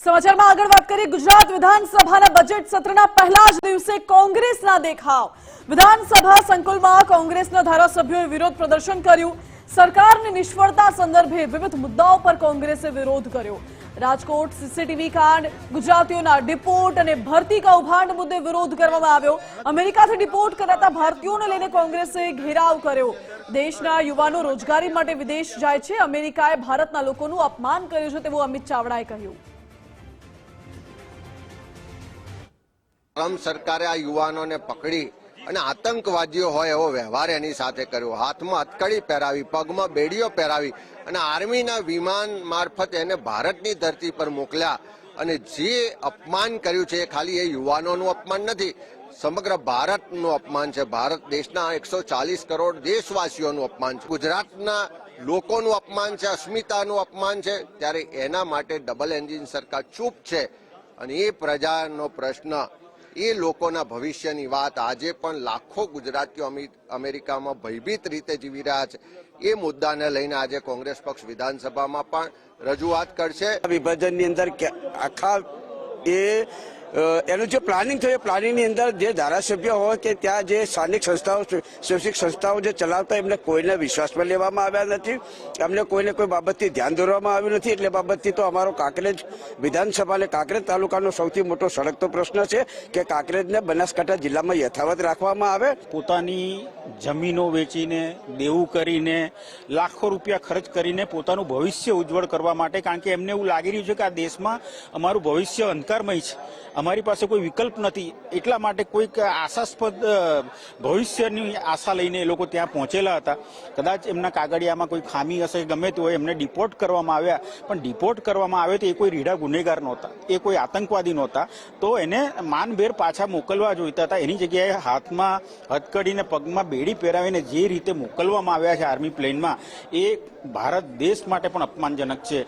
સમાચારમાં આગળ વાત કરીએ ગુજરાત વિધાનસભાના બજેટ સત્રના પહેલા જ દિવસે કોંગ્રેસના દેખાવ। વિધાનસભા સંકુલમાં કોંગ્રેસના ધારાસભ્યોએ વિરોધ પ્રદર્શન કર્યું। સરકારની નિષ્ફળતા સંદર્ભે વિવિધ મુદ્દાઓ પર કોંગ્રેસે વિરોધ કર્યો। રાજકોટ સીસીટીવી કાંડ, ગુજરાતીઓના ડિપોર્ટ અને ભરતી કૌભાંડ મુદ્દે વિરોધ કરવામાં આવ્યો। અમેરિકાથી ડિપોર્ટ કરાતા ભારતીયોને લઈને કોંગ્રેસે ઘેરાવ કર્યો। દેશના યુવાનો રોજગારી માટે વિદેશ જાય છે, અમેરિકાએ ભારતના લોકોનું અપમાન કર્યું છે તેવું અમિત ચાવડાએ કહ્યું। ટ્રમ્પ સરકારે આ યુવાનોને પકડી અને આતંકવાદીઓ હોય એવો વ્યવહાર એની સાથે કર્યો। હાથમાં હથકડી પહેરાવી, પગમાં બેડીઓ પહેરાવી અને આર્મીના વિમાન મારફત એને ભારતની ધરતી પર મોકલ્યા અને જે અપમાન કર્યું છે એ ખાલી એ યુવાનોનું અપમાન નથી, સમગ્ર ભારતનું અપમાન છે। ભારત દેશના 140 કરોડ દેશવાસીઓનું અપમાન છે, ગુજરાતના લોકોનું અપમાન છે, અસ્મિતાનું અપમાન છે। ત્યારે એના માટે ડબલ એન્જિન સરકાર ચૂપ છે અને એ પ્રજાનો પ્રશ્ન, એ લોકોના ભવિષ્યની વાત આજે પણ લાખો ગુજરાતીઓ અમેરિકામાં ભયભીત રીતે જીવી રહ્યા છે। એ મુદ્દાને લઈને આજે કોંગ્રેસ પક્ષ વિધાનસભામાં પણ રજૂઆત કરશે। વિભાજનની અંદર આખા એનું જે પ્લાનિંગ થયું, પ્લાનિંગની અંદર જે ધારાસભ્ય હોય કે ત્યાં જે સ્થાનિક સંસ્થાઓ, સ્વૈચ્છિક સંસ્થાઓ જે ચલાવતા એમને કોઈને વિશ્વાસમાં લેવામાં આવ્યા નથી, એમને કોઈને કોઈ બાબતથી ધ્યાન દોરવામાં આવ્યું નથી। એટલે બાબતથી તો અમારો કાંકરેજ વિધાનસભા અને કાંકરેજ તાલુકાનો સૌથી મોટો સળગતો પ્રશ્ન છે કે કાંકરેજને બનાસકાંઠા જિલ્લામાં યથાવત રાખવામાં આવે। પોતાની જમીનો વેચીને, દેવું કરીને, લાખો રૂપિયા ખર્ચ કરીને પોતાનું ભવિષ્ય ઉજ્જવળ કરવા માટે, કારણ કે એમને એવું લાગી રહ્યું છે કે આ દેશમાં અમારું ભવિષ્ય અંધકારમય છે, અમારી પાસે કોઈ વિકલ્પ નથી, એટલા માટે કોઈક આશાસ્પદ ભવિષ્યની આશા લઈને એ લોકો ત્યાં પહોંચેલા હતા। કદાચ એમના કાગળિયામાં કોઈ ખામી હશે, ગમે તે હોય, એમને ડિપોર્ટ કરવામાં આવ્યા, પણ ડિપોર્ટ કરવામાં આવે તો એ કોઈ રીઢા ગુનેગાર નહોતા, એ કોઈ આતંકવાદી નહોતા, તો એને માનભેર પાછા મોકલવા જોઈતા હતા। એની જગ્યાએ હાથમાં હથકડીને પગમાં બેડી પહેરાવીને જે રીતે મોકલવામાં આવ્યા છે આર્મી પ્લેનમાં, એ ભારત દેશ માટે પણ અપમાનજનક છે।